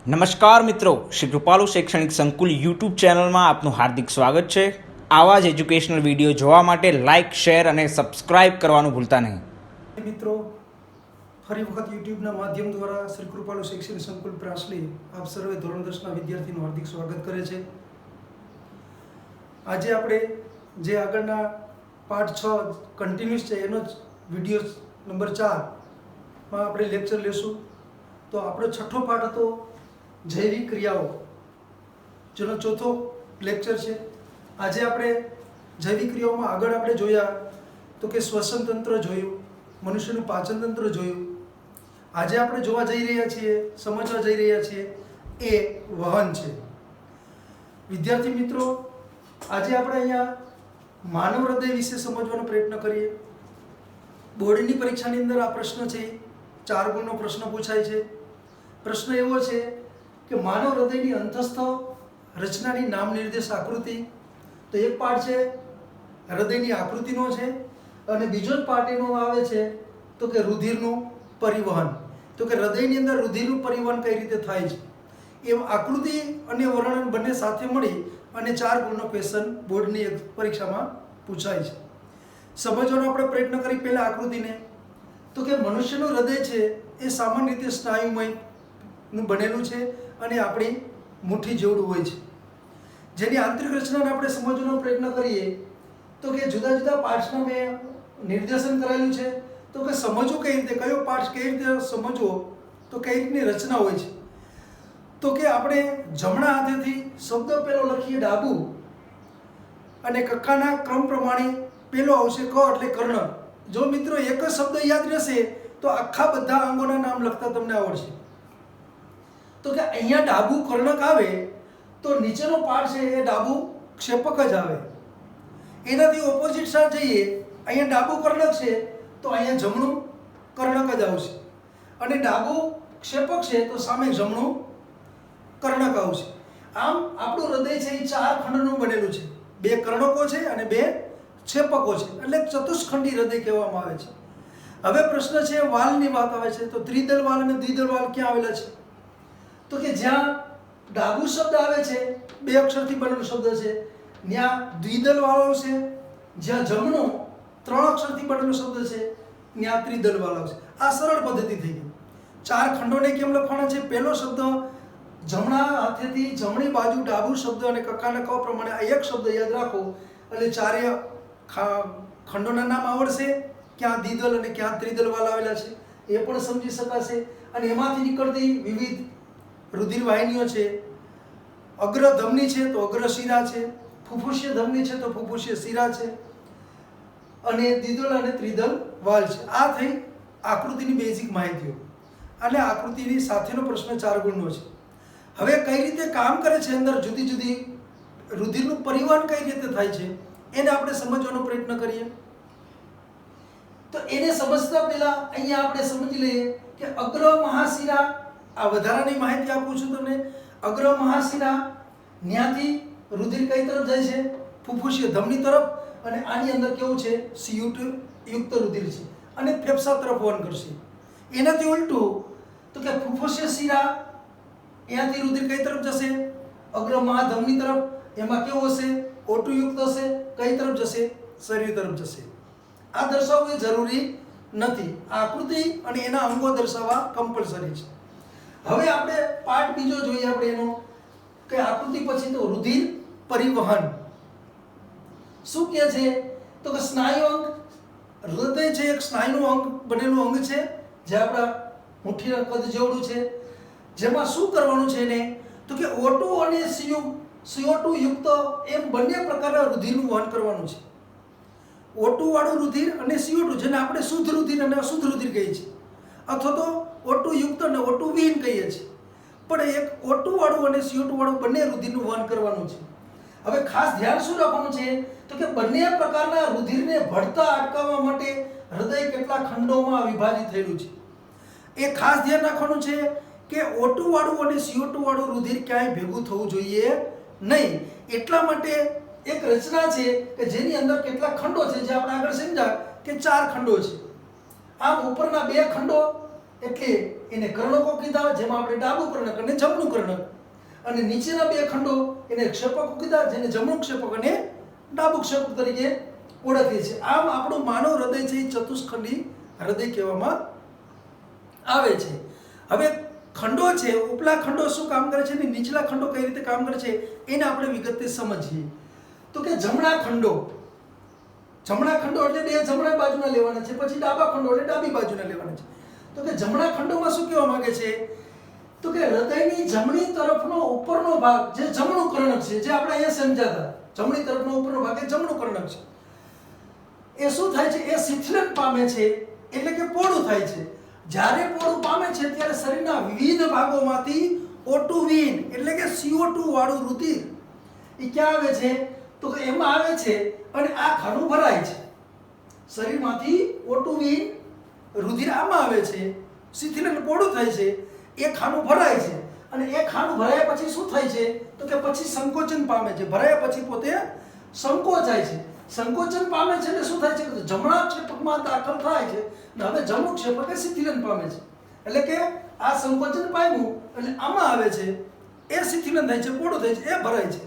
નમસ્કાર મિત્રો, શ્રી કૃપાલુ શૈક્ષણિક સંકુલ યુટ્યુબ ચેનલમાં આપનું હાર્દિક સ્વાગત છે। આવા જ એજ્યુકેશનલ વિડીયો જોવા માટે લાઇક, શેર અને સબસ્ક્રાઇબ કરવાનું ભૂલતા નહીં। મિત્રો, ફરી વખત યુટ્યુબના માધ્યમ દ્વારા શ્રી કૃપાલુ શૈક્ષણિક સંકુલ પ્રાસલી આપ સર્વે ધોરણ 10ના વિદ્યાર્થીનું હાર્દિક સ્વાગત કરે છે। આજે આપણે જે આગળના પાર્ટ 6 કન્ટિન્યુઅસ છે એનો જ વિડીયો નંબર 4 માં આપણે લેક્ચર લેશું। તો આપણો છઠ્ઠો પાઠ હતો જૈવિક ક્રિયાઓ, જેનો ચોથો લેક્ચર છે। આજે આપણે જૈવિક ક્રિયાઓમાં આગળ આપણે જોયા તો કે શ્વસન તંત્ર જોયું, મનુષ્યનું પાચન તંત્ર જોયું। આજે આપણે જોવા જઈ રહ્યા છીએ, સમજવા જઈ રહ્યા છીએ એ વહન છે। વિદ્યાર્થી મિત્રો, આજે આપણે અહીંયા માનવ હૃદય વિશે સમજવાનો પ્રયત્ન કરીએ। બોર્ડની પરીક્ષાની અંદર આ પ્રશ્ન છે, 4 ગુણનો પ્રશ્ન પૂછાય છે। પ્રશ્ન એવો છે કે માનવ હૃદયની અંતસ્થ રચનાની નામ નિર્દેશ આકૃતિ। તો એક પાર્ટ છે હૃદયની આકૃતિનો છે અને બીજો જ પાર્ટ એનો આવે છે તો કે રુધિરનું પરિવહન। તો કે હૃદયની અંદર રુધિરનું પરિવહન કઈ રીતે થાય છે એ આકૃતિ અને વર્ણન બંને સાથે મળી અને 4 ગુણનો ક્વેશ્ચન બોર્ડની પરીક્ષામાં પૂછાય છે। સમજવાનો આપણે પ્રયત્ન કરી પહેલા આકૃતિને। તો કે મનુષ્યનું હૃદય છે એ સામાન્ય રીતે સ્નાયુમયનું બનેલું છે અને આપણી મુઠ્ઠી જેવડું હોય છે। જેની આંતરિક રચનાને આપણે સમજવાનો પ્રયત્ન કરીએ તો કે જુદા જુદા પાર્ટ્સનું મેં નિર્દેશન કરેલું છે। તો કે સમજવું કઈ રીતે, કયો પાર્ટ કઈ રીતે સમજવો, તો કઈ રીતની રચના હોય છે। તો કે આપણે જમણા હાથેથી શબ્દ પહેલો લખીએ ડાબું અને કક્કાના ક્રમ પ્રમાણે પહેલો આવશે ક એટલે કર્ણ। જો મિત્રો એક જ શબ્દ યાદ રહેશે તો આખા બધા અંગોના નામ લખતા તમને આવડશે। તો કે અહીંયા ડાબું કર્ણક આવે તો નીચેનો પાર્ટ છે એ ડાબું ક્ષેપક જ આવે। એનાથી ઓપોઝિટ સાઈડ જઈએ, અહીંયા ડાબું કર્ણક છે તો અહીંયા જમણું કર્ણક જ આવશે અને ડાબું ક્ષેપક છે તો સામે જમણું કર્ણક આવશે। આમ આપણું હૃદય છે એ 4 ખંડનું બનેલું છે, 2 કર્ણકો છે અને 2 ક્ષેપકો છે, એટલે ચતુષ્ખંડી હૃદય કહેવામાં આવે છે। હવે પ્રશ્ન છે વાલની વાત આવે છે તો ત્રિદલ વાલ અને દ્વિદલ વાલ ક્યાં આવેલા છે? તો કે જ્યાં ડાબું શબ્દ આવે છે 2 અક્ષરથી બનેલો શબ્દ છે ત્યાં દ્વિદલ વાલ આવશે, જ્યાં જમણું 3 અક્ષરથી બનેલો શબ્દ છે ત્યાં ત્રિદલ વાલ આવશે। આ સરળ પદ્ધતિ થઈ ગઈ। 4 ખંડોને કેમ લખવાના છે? પહેલો શબ્દ જમણા હાથેથી જમણી બાજુ ડાબું શબ્દ અને કક્કાના ક પ્રમાણે આ એક શબ્દ યાદ રાખો એટલે 4 ખંડોના નામ આવડશે, ક્યાં દ્વિદલ અને ક્યાં ત્રિદલ વાલ આવેલા છે એ પણ સમજી શકાશે। અને એમાંથી નીકળતી વિવિધ રુધિર વાહિનીઓ છે, અગ્ર ધમની છે તો અગ્ર શિરા છે, ફુફુસીય ધમની છે તો ફુફુસીય શિરા છે અને દ્વિદલ અને ત્રિદલ વાલ છે। આ થઈ આકૃતિની બેઝિક માહિતીઓ અને આકૃતિની સાથેનો પ્રશ્ન 4 ગુણનો છે। હવે કઈ રીતે કામ કરે છે અંદર, જુદી જુદી રુધિરનું પરિવહન કઈ રીતે થાય છે એને આપણે સમજવાનો પ્રયત્ન કરીએ। તો એને સમજતા પહેલા અહીંયા આપણે સમજી લઈએ કે અગ્ર મહાશિરા, આ વધારાની માહિતી આપું છું તમને। અગ્ર મહાશિરા ન્યાથી રુધિર કઈ તરફ જાય છે? ફુફુસીય ધમની તરફ, અને આની અંદર કેવું છે? CO2 યુક્ત રુધિર છે અને ફેફસા તરફ વહન કરશે। એનાથી ઉલટું તો કે ફુફુસીય શિરા અહીંયાથી રુધિર કઈ તરફ જશે? અગ્ર મહાધમની તરફ। એમાં કેવું હશે? O2 યુક્ત હશે। કઈ તરફ જશે? શરીર તરફ જશે। આ દર્શાવવું એ જરૂરી નથી, આ આકૃતિ અને એના અંગો દર્શાવવા કમ્પલસરી છે। હવે આપણે પાર્ટ બીજો જોઈએ આપણે એનો કે આકૃતિ પછી તો રુધિર પરિવહન શું કહે છે? તો કે સ્નાયુ અંગ, હૃદય છે એક સ્નાયુનું અંગ બનેલું અંગ છે જે આપણા મુઠ્ઠીના કદ જેવડું છે। જેમાં શું કરવાનું છે એને? તો કે O2 અને CO2 યુક્ત એમ બંને પ્રકારના રુધિરનું વહન કરવાનું છે। O2 વાળું રુધિર અને CO2, જેને આપણે શુદ્ધ રુધિર અને અશુદ્ધ રુધિર કહીએ છીએ, અથવા તો O2 યુક્ત અને O2 વિહીન કહીએ છીએ, પણ એક O2 વાળું અને CO2 વાળું બંને રુધિરનું વહન કરવાનું છે। હવે ખાસ ધ્યાન શું રાખવાનું છે? તો કે બંને પ્રકારના રુધિરને ભળતા અટકાવવા માટે હૃદય કેટલા ખંડોમાં વિભાજિત થયેલું છે એ ખાસ ધ્યાન રાખવાનું છે કે O2 વાળું અને CO2 વાળું રુધિર ક્યાંય ભેગું થવું જોઈએ નહીં। એટલા માટે એક રચના છે કે જેની અંદર કેટલા ખંડો છે, જે આપણે આગળ સમજ્યા કે 4 ખંડો છે। આમ ઉપરના 2 ખંડો એટલે એને કર્ણકો કીધા, જેમાં આપણે ડાબું કર્ણક અને જમણું કર્ણક, અને નીચેના બે ખંડો એને ક્ષેપકો કીધા, જેને જમણું ક્ષેપક અને ડાબું ક્ષેપક તરીકે ઓળખીએ છીએ. આમ આપણું માનવ હૃદય છે એ ચતુષ્ખંડી હૃદય કહેવામાં આવે છે. હવે ખંડો છે, ઉપલા ખંડો શું કામ કરે છે અને નીચલા ખંડો કઈ રીતે કામ કરે છે એને આપણે વિગતે સમજીએ. તો કે જમણા ખંડો એટલે બે જમણા બાજુના લેવાના છે, પછી ડાબા ખંડો એટલે ડાબી બાજુના લેવાના છે. તો કે જમણા ખંડોમાં શું કહેવા માંગે છે, તો કે હૃદયની જમણી તરફનો ઉપરનો ભાગ જે જમણું કર્ણક છે, જે આપણે અહીંયા સમજાતા, જમણી તરફનો ઉપરનો ભાગ એ જમણું કર્ણક છે, એ શું થાય છે, એ શિથિલન પામે છે, એટલે કે પોળું થાય છે. જ્યારે પોળું પામે છે ત્યારે શરીરના વિવિધ ભાગોમાંથી O2 વિહીન એટલે કે CO2 વાળું રુધિર એ ક્યાં આવે છે, તો કે એમાં આવે છે અને આ ખાનું ભરાય છે. શરીરમાંથી O2 વિહીન રુધિર આમાં આવે છે, શિથિલન પોળું થાય છે, એ ખાનું ભરાય છે, અને એ ખાનું ભરાયા પછી શું થાય છે, તો કે પછી સંકોચન પામે છે. ભરાયા પછી પોતે સંકોચાય છે. સંકોચન પામે છે એટલે શું થાય છે, જમણા ક્ષેપકમાં દાખલ થાય છે અને હવે જમણું ક્ષેપક એ શિથિલન પામે છે. એટલે કે આ સંકોચન પામ્યું એટલે આમાં આવે છે, એ શિથિલન થાય છે, પોળું થાય છે, એ ભરાય છે,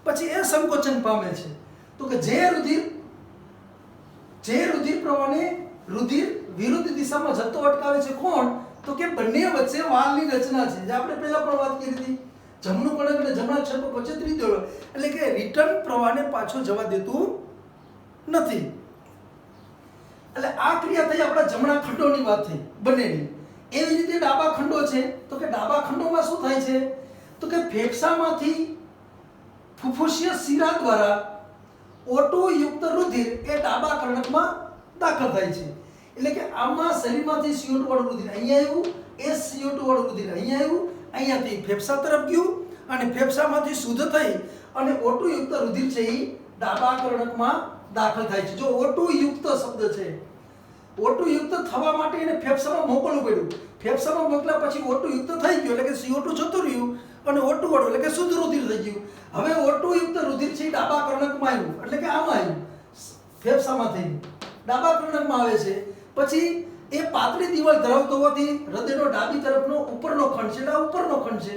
પછી એ સંકોચન પામે છે. તો કે જે રુધિર પ્રવાહને રુધિર વિરુદ્ધ દિશામાં જતો અટકાવે છે કોણ, તો કે બંને વચ્ચે વાલ્વની રચના છે, જે આપણે પહેલા પણ વાત કરી હતી. જમણું કર્ણક અને જમણા ક્ષેપક વચ્ચે ત્રિદળ, એટલે કે રિટર્ન પ્રવાહને પાછો જવા દેતું નથી. એટલે આ ક્રિયા થઈ આપણા જમણા ખંડોની વાત થઈ બંનેની. એવી રીતે ડાબા ખંડો છે, તો કે ડાબા ખંડોમાં શું થાય છે, તો કે ફેફસામાંથી ફુફુસીય શિરા દ્વારા O2 યુક્ત રુધિર એ ડાબા કર્ણકમાં દાખલ થાય છે. એટલે કે આમાં શરીરમાંથી CO2 વાળું રુધિર અહીંયા આવ્યું, એ CO2 વાળું રુધિર અહીંયા આવ્યું, અહીંયાથી ફેફસા તરફ ગયું અને ફેફસામાંથી શુદ્ધ થઈ અને O2 યુક્ત રુધિર છે એ ડાબા કર્ણકમાં દાખલ થાય છે. જો O2 યુક્ત શબ્દ છે, O2 યુક્ત થવા માટે એને ફેફસામાં મોકલવું પડ્યું. ફેફસામાં મોકલ્યા પછી O2 યુક્ત થઈ ગયું, એટલે કે CO2 જતું રહ્યું અને O2 વાળું એટલે કે શુદ્ધ રુધિર થઈ ગયું. હવે O2 યુક્ત રુધિર છે ડાબા કર્ણકમાં આવ્યું, એટલે કે આમાં આવ્યું, ફેફસામાં થઈ ડાબા કર્ણકમાં આવે છે. પછી એ પાતળી દિવાલ ધરાવતો હોવાથી હૃદયનો ડાબી તરફનો ઉપરનો ખંડ છે, એટલે ઉપરનો ખંડ છે,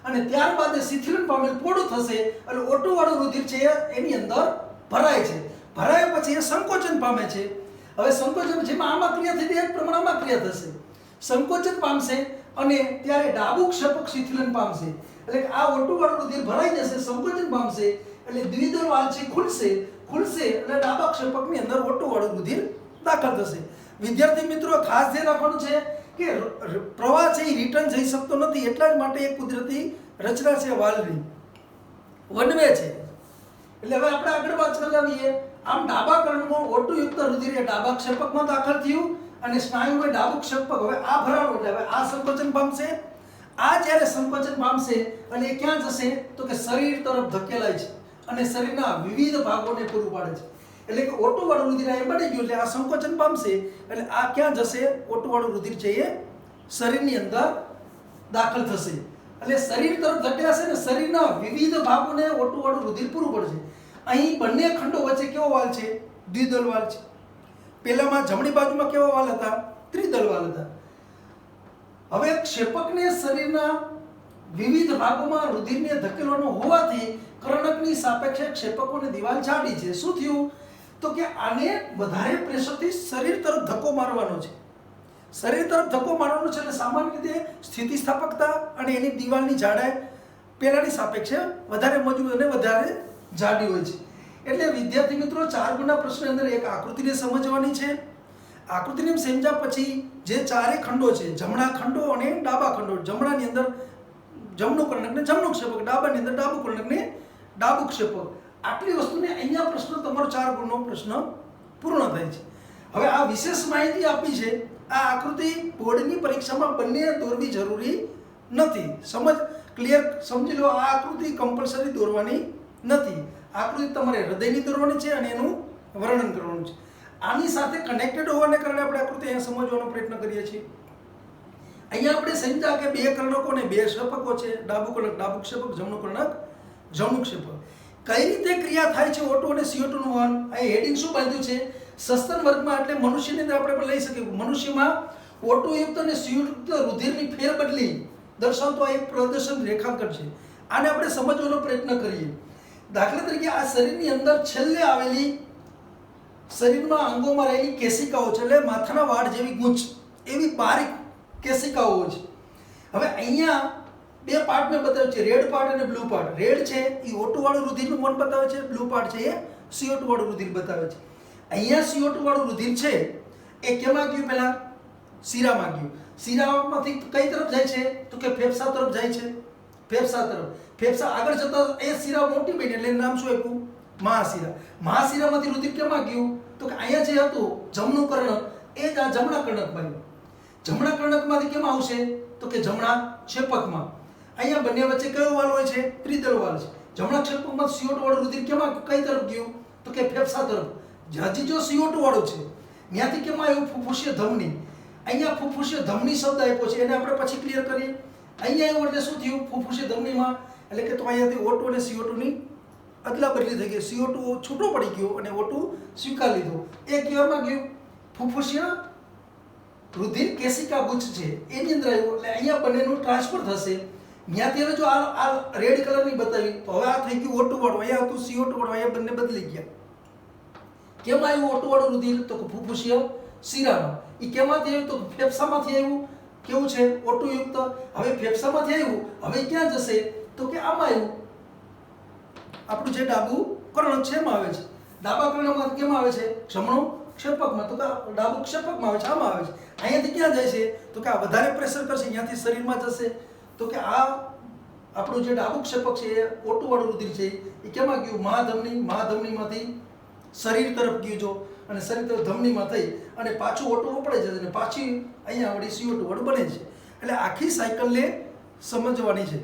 અને ત્યારબાદ એ શિથિલન પામેલ પોળું થશે અને O2 વાળું રુધિર છે એની અંદર ભરાય છે. ભરાયા પછી એ સંકોચન પામે છે. હવે સંકોચન જેમાં આમાં ક્રિયા થઈ તે જ પ્રમાણમાં ક્રિયા થશે, સંકોચન પામશે અને ત્યારે ડાબું ક્ષેપક શિથિલન પામશે. એટલે કે આ O2 વાળું રુધિર ભરાઈ જશે, સંકોચન પામશે, એટલે દ્વિદળ વાલ્વ છે ખુલશે એટલે ડાબા ક્ષેપકની અંદર O2 વાળું રુધિર દાખલ થશે. વિદ્યાર્થી મિત્રો ખાસ ધ્યાન રાખવાનું છે કે પ્રવાહ છે એ રિટર્ન જઈ શકતો નથી, એટલા જ માટે એક કુદરતી રચના છે વાલ્વની, વન વે છે. એટલે હવે આપણે આગળ વાત ચલાવીએ. આમ ડાબા કર્ણકમાં O2 યુક્ત રુધિર એ ડાબા ક્ષેપકમાં દાખલ થયું અને સ્નાયુમાં ડાબું ક્ષેપક હવે આ ભરાણું એટલે હવે આ સંકોચન પામશે. આ જ્યારે સંકોચન પામશે અને એ ક્યાં જશે, તો કે શરીર તરફ ધકેલાય છે અને શરીરના વિવિધ ભાગોને પૂરું પાડે છે. એટલે કે O2 વાળું રુધિર એ બની ગયું એટલે આ સંકોચન પામશે એટલે આ ક્યાં જશે, O2 વાળું રુધિર છે એ શરીરની અંદર દાખલ થશે. એટલે શરીર તરફ ધકેલાશે ને શરીરના વિવિધ ભાગોને O2 વાળું રુધિર પૂરું પડશે. અહીં બંને ખંડો વચ્ચે કેવો વાલ છે, દ્વિદળ વાલ છે. પહેલામાં જમણી બાજુમાં કેવા વાલ હતા, ત્રિદળ વાલ હતા. હવે ક્ષેપકને શરીરના વિવિધ ભાગોમાં રુધિરને ધકેલવાનું હોવાથી કર્ણકની સાપેક્ષે ક્ષેપકોની દિવાલ જાડી છે. શું થયું, તો કે આને વધારે પ્રેશરથી શરીર તરફ ધક્કો મારવાનો છે. શરીર તરફ ધક્કો મારવાનો છે એટલે સામાન્ય રીતે સ્થિતિસ્થાપકતા અને એની દિવાલની જાડાઈ પહેલાની સાપેક્ષે વધારે મજબૂત અને વધારે જાડી હોય છે. એટલે વિદ્યાર્થી મિત્રો 4 ગુણના પ્રશ્ન અંદર એક આકૃતિને સમજવાની છે. આકૃતિને સમજ્યા પછી જે ચારે ખંડો છે, જમણા ખંડો અને ડાબા ખંડો, જમણાની અંદર જમણું કર્ણક ને જમણું ક્ષેપક, ડાબાની અંદર ડાબું કર્ણક ને ડાબું ક્ષેપક, આટલી વસ્તુને અહીંયા પ્રશ્ન તમારો 4 ગુણનો પ્રશ્ન પૂર્ણ થાય છે. હવે આ વિશેષ માહિતી આપી છે. આ આકૃતિ બોર્ડની પરીક્ષામાં બંને દોરવી જરૂરી નથી. ક્લિયર સમજી લો, આ આકૃતિ કમ્પલસરી દોરવાની નથી. આકૃતિ તમારે હૃદયની દોરવાની છે અને એનું વર્ણન કરવાનું છે. આની સાથે કનેક્ટેડ હોવાને કારણે આપણે આકૃતિ અહીંયા સમજવાનો પ્રયત્ન કરીએ છીએ. અહીંયા આપણે સમજ્યા કે બે કર્ણકો અને બે ક્ષેપકો છે, ડાબું કર્ણક ડાબું ક્ષેપક, જમણું કર્ણક જમણું ક્ષેપક. કઈ રીતે ક્રિયા થાય છે O2 અને CO2 નું વહન, અહીં હેડિંગ શું બાંધ્યું છે, સસ્તન વર્ગમાં એટલે મનુષ્યની અંદર આપણે લઈ શકીએ. મનુષ્યમાં ઓટોયુક્ત અને સીયુક્ત રુધિરની ફેરબદલી દર્શાવતો આ એક પ્રદર્શન રેખાંકન છે. આને આપણે સમજવાનો પ્રયત્ન કરીએ. દાખલા તરીકે આ શરીરની અંદર છેલ્લે આવેલી શરીરમાં અંગોમાં રહેલી કેશિકાઓ છે, એટલે માથાના વાળ જેવી ગૂંચ એવી બારીક કેશિકાઓ છે. હવે અહીંયા બે પાર્ટ મેં બતાવ્યું છે, રેડ પાર્ટ અને બ્લુ પાર્ટ. રેડ છે એ O2 વાળું રુધિરનું વહન બતાવે છે, બ્લુ પાર્ટ છે એ CO2 વાળું રુધિર બતાવે છે. અહીંયા CO2 વાળું રુધિર છે એ કેમાં ગયું? પહેલા શિરામાં ગયું. શિરામાંથી કઈ તરફ જાય છે? તો કે ફેફસા તરફ જાય છે. ફેફસા તરફ. ફેફસા આગળ જતા એ શિરા મોટી બની એટલે એનું નામ શું આપ્યું? મહાશિરા. મહાશિરામાંથી રુધિર કેમાં ગયું? તો કે અહીંયા જે હતું જમણું કર્ણક એ જ આ જમણા કર્ણકમાં ગયું. જમણા કર્ણકમાંથી કેમાં આવશે? તો કે જમણા ક્ષેપકમાં. અહીંયા બંને વચ્ચે કયો વાલ હોય છે? ત્રિદળ વાલ છે. જમણા ક્ષેપકમાં CO2 વાળું રુધિર કેમાં કઈ તરફ ગયું? તો કે ફેફસા તરફ. હજી જો CO2 વાળું છે ત્યાંથી કેમાં આવ્યું? ફુફુસીય ધમની. અહીંયા ફુફુસીય ધમની શબ્દ આપ્યો છે, એને આપણે પછી ક્લિયર કરીએ. અહીંયા એવું એટલે શું થયું? ફુફુસીય ધમનીમાં એટલે કે તો અહીંયાથી O2 અને CO2 ની અદલા બદલી થઈ ગઈ. CO2 છૂટો પડી ગયો અને O2 સ્વીકાર લીધો. એ કહેવામાં ગયું ફુફુસીય રુધિર કેશિકા ગુચ્છ છે એની અંદર આવ્યું એટલે અહીંયા બંનેનું ટ્રાન્સફર થશે. ત્યાંથી હવે જો આ રેડ કલરની બતાવી તો હવે આ થઈ ગયું O2 વાળું, અહીંયા હતું CO2 વાળું, અહીંયા બંને બદલી ગયા. કેમાં આવ્યું O2 વાળું રુધિર? તો કે ફુફુસીય શિરામાં. એ કેમાંથી આવ્યું? તો ફેફસામાંથી આવ્યું. કેવું છે? O2 યુક્ત. હવે ફેફસામાંથી આવ્યું, હવે ક્યાં જશે? તો કે આમાં આવ્યું. આપણું જે ડાબું કર્ણક છે એમાં આવે છે. ડાબા કર્ણકમાં કેમાં આવે છે? જમણું ક્ષેપકમાં. તો કે ડાબું ક્ષેપકમાં આવે છે, આમાં આવે છે. અહીંયાથી ક્યાં જાય છે? તો કે આ વધારે પ્રેશર કરશે, અહીંયાથી શરીરમાં જશે. તો કે આ આપણું જે ડાબું ક્ષેપક છે એ O2 વાળું રુધિર છે એ કેમાં ગયું? મહાધમની. મહાધમનીમાંથી શરીર તરફ ગયું જો, અને શરીર તરફ ધમનીમાં થઈ અને પાછું O2 વપરાઈ જશે અને પાછી અહીંયા વળી CO2 વાળું બને છે. એટલે આખી સાયકલને સમજવાની છે.